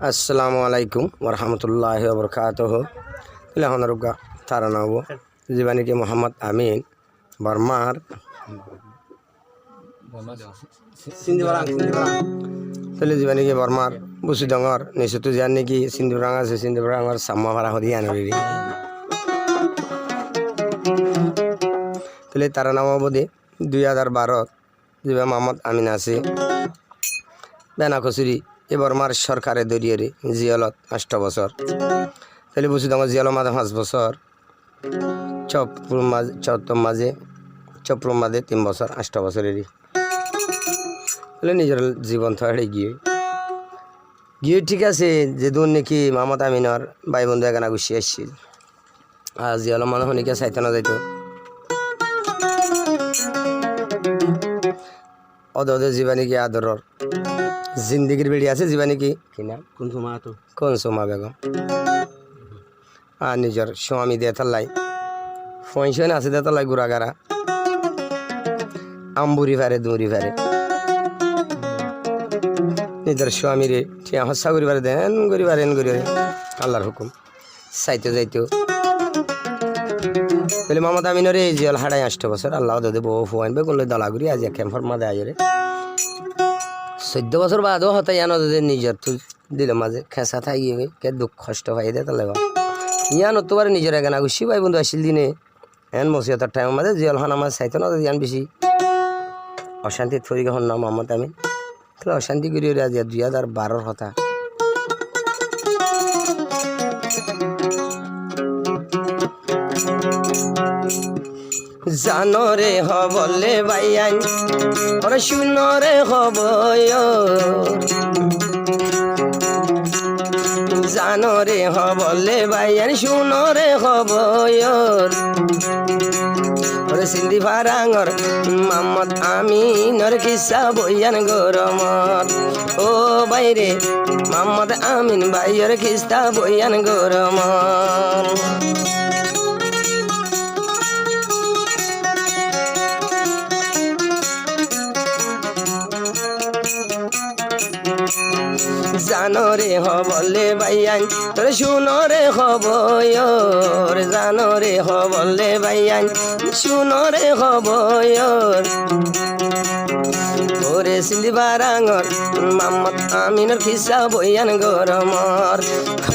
আসসালামু আলাইকুম ওরহমতুল্লাহ বরকাতহ হনরুগা তারা নব জীবানিকে মোহাম্মদ আমিন বর্মার তাহলে জীবানিকে বর্মার বুসি ডঙর নিশ্চয় জান নাকি সিন্ধুরাং আছে সিন্ধুরাঙর সাম্মা ভাড়া হরি আনবি তাহলে তারা নাম অবধি 2012 যুবা মোহাম্মদ আমিন আছে বেনা কচুরি এ বর্মার সরকারের দরিয়ে জিয়লত 8 বছর তাহলে বুঝি তোমার জিয়াল মাঝে 5 বছর চপ্রম মাঝে 3 বছর 8 বছরেরই তাহলে নিজের জীবন থরে গিয়ে ঠিক আছে যে দুন নাকি মোহাম্মদ আমিনর ভাই বন্ধু এখানে গুছি আসছি আর জিয়াল মানে হনিকে চাইতে না যাইতো অদে জীবানী কি আদরর জিন্দগির বেড়ি আছে জীবানী কি কিনা কোন সোমা বেগম আর নিজের স্বামী দিয়ে তাল্লাই ফয়সন আছে দিয়ে তাল্লাই গুড়াগারা আম্বুরি ফারে দুরি ফারে নিজের স্বামীরে ঠিক হস্যা করি পারে দেন করি পারেন করি আল্লাহর হুকুম চাইতে যাইতো বলে মোহাম্মদ আমিনরে এই জিয়াল হাড়াই 8 বছর আল্লাহ দে বউ ফুয়াইন বে কোন দলাগুড়ি আজ ক্যাম্পার মাঝে আজরে 14 বছর বাদও হতাই আনো যে নিজের তো দিল মাঝে খেসা থাই গিয়ে কে দুঃখ কষ্ট পাই দে তাহলে ইয়ান তোবার নিজের এখানে গুছি ভাই বন্ধু আসিল দিনে এন মসিয়তার টাইম মাঝে জিয়াল খান আমার চাইতো না ইয়ান বেশি অশান্তি থরি হন না মোহাম্মদ আমিন তাহলে অশান্তি করি আজ 2012 হতা জানরে হবলে বাইয়ান ওরে শুনরে হব জানরে হবলে বাইয়ান শুনরে হব ওরে সিন্ধি ফারাঙর মোহাম্মদ আমিনর কিসা বইয়ান গরমত ও বাইরে মোহাম্মদ আমিন বাইয়ের কিস্তা বইয়ান গরমত জানরে হবলে বাইয়ান তোর শুনরে খবর জানরে হবলে বাইয়ান শুনরে খবর ওরে সিন্ধি বারাঙর মোহাম্মদ আমিনের কিসা বইয়ান গরমর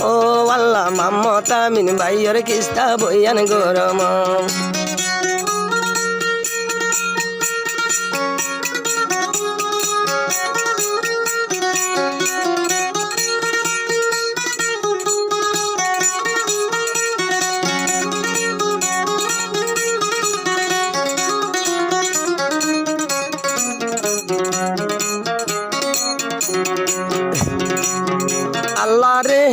ও আল্লাহ মোহাম্মদ আমিন বাইয়ের কিস্তা বইয়ান গরমর আল্লাহ রে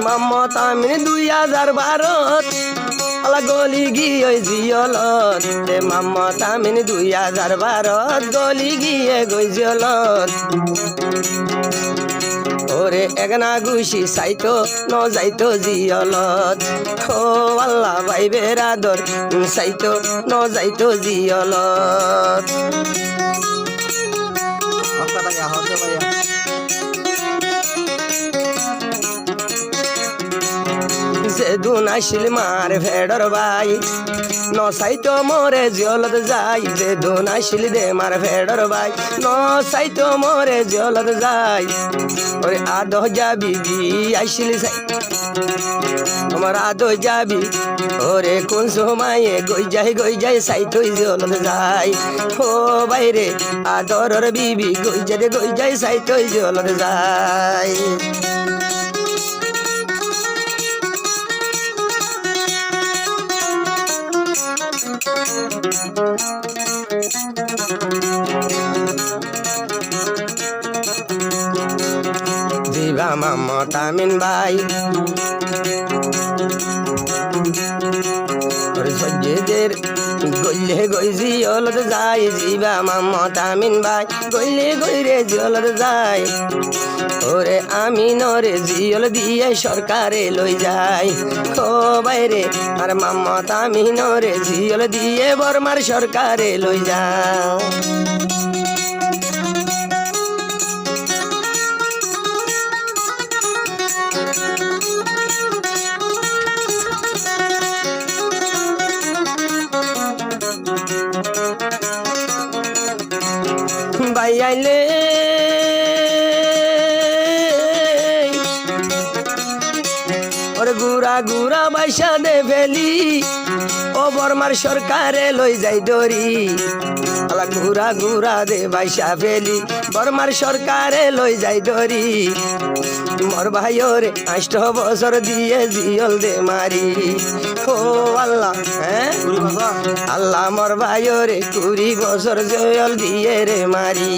মোহাম্মদ আমিন 2012 আলা গলি গিয়ে জিয়লত মোহাম্মদ আমিন 2012 গলি গিয়ে গইজলত ওরে একনা গুছি চাইতো ন যাইতো জিয়লত ও আল্লাহ ভাই বেরাদর চাইতো ন যাইতো জিয়লত যেদুন আসিল মার ভেড়র ভাই ন চাইতো মরে জিয়লত যাই যেদুন আসিল দে মার ভেড়র ভাই ন চাইতো মরে জিয়লত যাই ওরে আদ যাবি আসিল আমার আদ যাবি ওরে কোন সময়ে গই যাই চাইতো জিয়লত যাই ও বাইরে আদরর বিবি গই যাই চাইতো জিয়লত যাই জিবা মোহাম্মদ আমিন ভাই সজ্জেদের গইলে গই জিয়লত যায় জিবা মামত আমিন ভাই গইলে গই রে জিয়লত যায় ওরে আমিনরে জিয়ল দিয়ে সরকারে লই যায় ও বাইরে আর মামত আমিনরে জিয়ল দিয়ে বর্মার সরকারে লই যাও ভাই আইলে ওরে গুড়া গুড়া বাইসা দে ফেলি ও বর্মার সরকারে লই যাই দরি আলা গুড়া গুড়া দে বাইসা ফেলি বর্মার সরকারে লই যাই দরি মোর ভাইরে 8 বছর দিয়ে জিয়ল দে মারি ও আল্লাহ হ্যাঁ আল্লাহ মোর ভাইরে 20 বছর জিয়ল দিয়ে রে মারি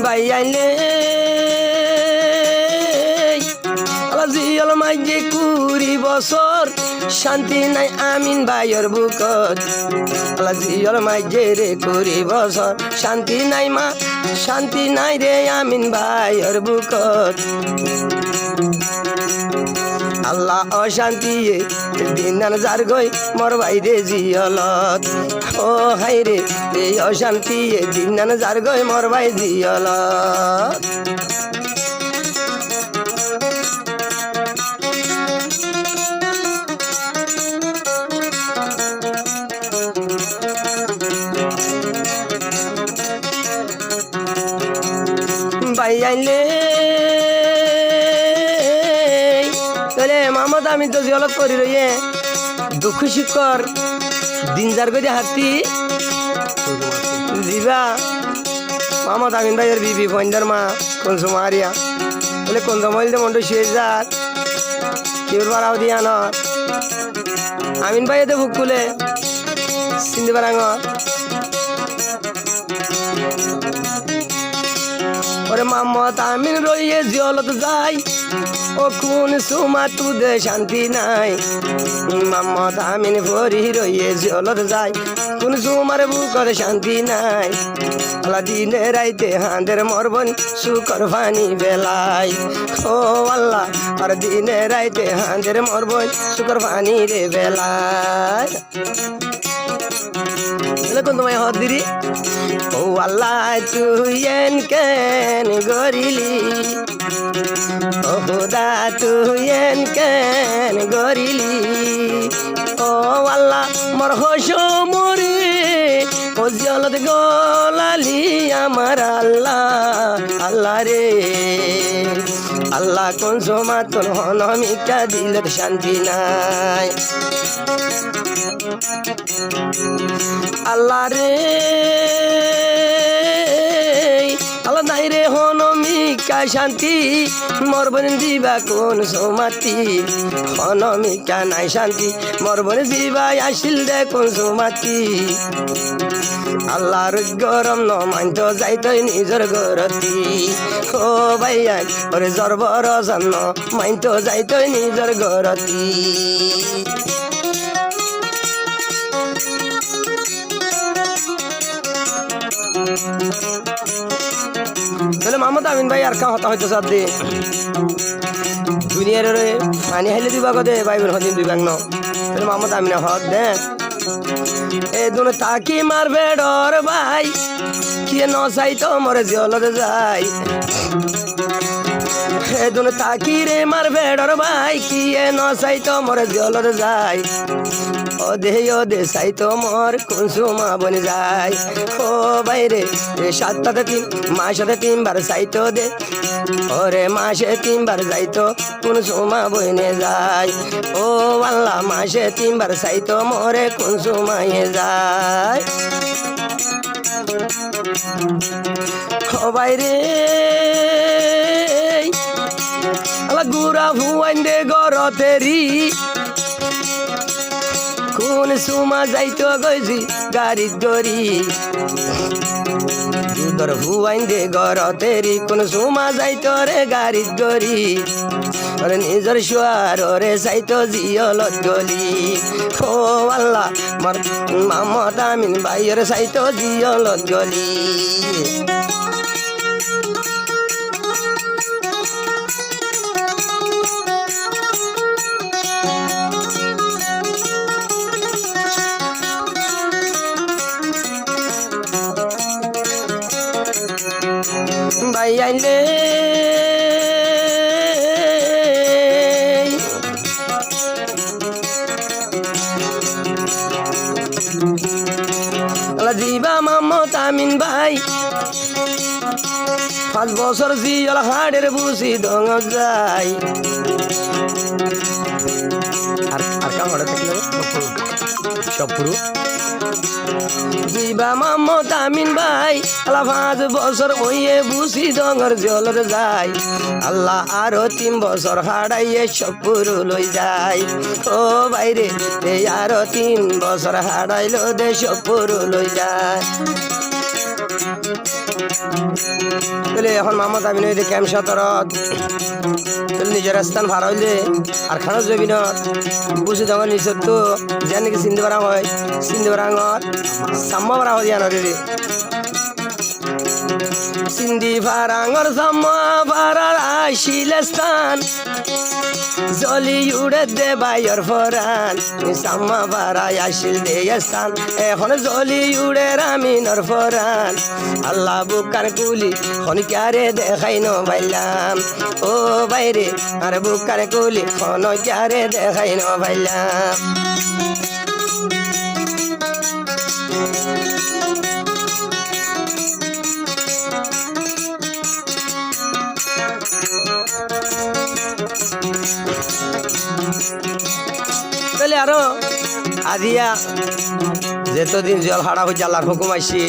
ভাই আইলে জিয়ল মাইজে 20 বছর শান্তি নাই আমিন ভাইয়ের বুকত জিয়ল মাইজে রে 20 বছর শান্তি নাই মা শান্তি নাই রে আমিন ভাইয়ের বুকত আল্লাহ অশান্তি দিন যার গই মোর ভাই রে জিয়লত ও হাই রে এই অশান্তি দিন যার গই মোর ভাই জিয়লত ভাই আইলে তাহলে মামত আমি তো জিয়লত করি রইয়ে দুঃখ শিক্ষর দিন যার করে হাতি দিবা মামত আমিন ভাইয়ের বিবি বন্ডার মা কোন সুমারিয়া বলে কোন জমাইল দে মন্ড শেষ যাক কেউর বাড়াও দিয়া ন আমিন ভাইয়ে দে বুক খুলে সিন্ধি বারাঙ ওরে মামত আমিন রইয়ে জিয়লত যাই ও কোন সুমা তুদে শান্তি নাই মামত আমিন ভরি রইয়ে জিয়লত যাই কোন সুমার বুকর শান্তি নাই আলা দিনে রাইতে হাঁদের মরবন সুকর ফানি বেলাই ও আল্লাহ আর দিনে রাইতে হাঁদের মরবন সুকর ফানি রে বেলাই কোন তোমায় হদ দিরি ও আল্লাহ তুই এন কেন গরিলি ও খোদা তুই এন কেন গরিলি ও আল্লাহ মোর হোশ মরে ও জিয়লত গলালি আমার আল্লাহ আল্লাহ রে আল্লাহ কোন সময় তোর হনমিকা দিলত শান্তি নাই আল্লাহ রে আল্লাহ নাই রে হনমিকা শান্তি মরবন দিবা কোন সমাতি হনমিকা নাই শান্তি মরবন দিবা আসিল দে কোন সমাতি আল্লাহর গরম ন মানত যাইতই নিজর গরতি ও ভাইয়া ওরে জরবর জান্ন মানত যাইতই নিজর গরতি তাহলে মামত আমিন ভাই আর কা হতা হইতো সাথে দুনিয়ার রে পানি হাইলে দিবা কদে বাইবেল হদিন দুই বাংন তাহলে মামত আমিন হদ দে এ দুনে তাকি মারবে ডর ভাই কি ন চাইতো মরে জিয়লত যাই এ দুনে তাকি রে মারবে ডর ভাই কি ন চাইতো মরে জিয়লত যাই ও দে সাইতো মর কোন সুমা বনে যায় ও বাইরে সাতটাতে 3 মাসে 3 বার সাইতো দে ওরে মাসে 3 বার যাইতো কোন সুমা বনে যায় ও আল্লাহ মাসে 3 বার সাইতো মরে কোন সুমায়ে যায় ও বাইরে আল্লাহ গুড়া ভুয়াইন দে গরতেরি কোন সুমা যাইতো গজি গাড়ি দরি তোর হুয়াইন দে গরতেরি কোন সুমা যাইতো রে গাড়িত গরি ওরে নিজর শুয়ার ওরে চাইতো জিয়লত গলি ও আল্লাহ মার মামত আমিন ভাইয়ের চাইতো জিয়লত গলি ভাই আইলে দিবা মামত আমিন ভাই 5 বছর জিয়ল হাড়ের বুঝি দঙ যাই আর কাম হড়ে থাকলে সবপুরু দিবা মামত আমিন ভাই আল্লাহ 5 বছর ওয়ে বুঝি দঙর জলর যাই আল্লাহ আরো 3 বছর হাড়াইয়ে সবপুরু লই যাই ও বাইরে এই আরো 3 বছর হাড়াইলো দে সবপুরু লই যায় বলে এখন মামত আমিন হইলে ক্যাম্প সতরত নিজের স্থান ভাড়া হইলে আর খানা যাবি না বুঝি দঙর নিচত তো যে নাকি চিনতে পারা হয় চিনতে পারা সাম্মা পারা হয় জানো রে সিন্ধি ফারাঙর সাম্মা পারার আইসিলে স্থান জলি উড়ে দে বাইর ফরান সাম্মা পারায় আসিল দে স্থান এখন জলি উড়ে রামিনর ফরান আল্লাহ বুকার কুলি খনিকারে দেখাই ন ভাইলাম ও বাইরে আর বুকার কুলি খনিকারে দেখাই ন ভাইলাম তাহলে আরো আজিয়া যেতদিন জল হাড়া হয়ে আল্লাহর হুকুম আইসি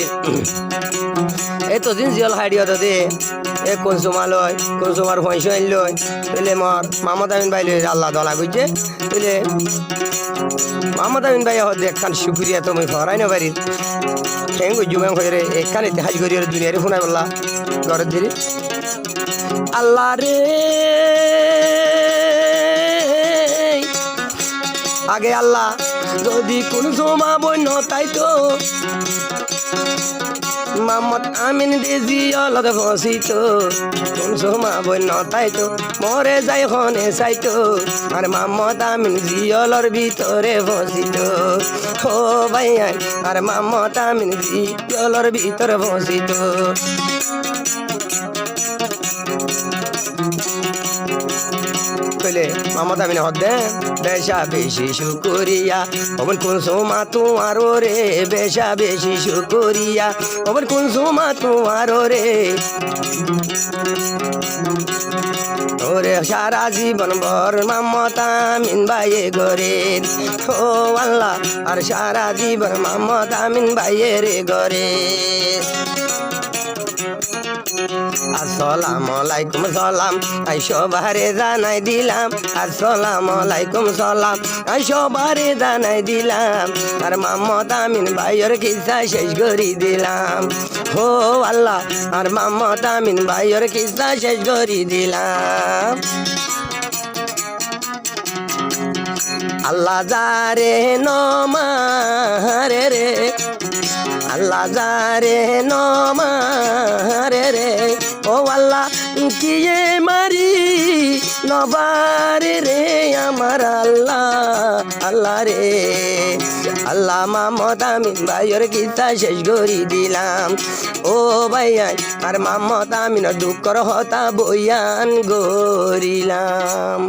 এতদিন জল হাড়িও তো দে এ কনসুমার পয়সা আনলই তাহলে মর মামত আমিন ভাই লই আল্লাহ দলা করছে তাহলে মামত আমিন ভাই হতে একখান শুক্রিয়া তুমি ফরাই না বাড়ির ঠেং জুমাং হয়ে রে একখান ইতিহাস করি দুনিয়ারে ফোনাই বললা ঘরের দিদি আল্লাহ রে আগে আল্লাহ যদি কোন সময় বন্য তাই তো মামত আমিন দেজি অলদ ফসিত কোন সময় বন্য তাই তো মরে যাই খনে চাইতো আর মামত আমিন জিয়লর ভিতরে ফসিত ও ভাই আর মামত আমিন জিয়লর ভিতরে ফসিত কইলে মামত আমিন হদে বেশা বেশি শুকরিয়া ওমন কোন সোমা তোমার রে বেশা বেশি শুকরিয়া ওমন কোন সোমা তোমার রে ওরে সারা জীবন ভর মামত আমিন ভাইয়ে গরে ও আল্লাহ আর সারা জীবন মামত আমিন ভাইয়ে রে গরে আসসালামু আলাইকুম সালাম আই সবারে জানাই দিলাম আসসালামু আলাইকুম সালাম আই সবারে জানাই দিলাম আর মামত আমিন ভাইয়ের কিসা শেষ করে দিলাম ও আল্লাহ আর মামত আমিন ভাইয়ের কিসা শেষ করে দিলাম আল্লাহ যারে নমারে রে আল্লাহ যারে নমারে রে ও আল্লাহ কিয়ে মারি নবারে রে আমার আল্লাহ আল্লাহ রে আল্লাহ মামত আমিন ভাইয়ের গীতা শেষ করে দিলাম ও ভাই আর মামত আমিন দুঃখর হতা বইয়ান গরিলাম।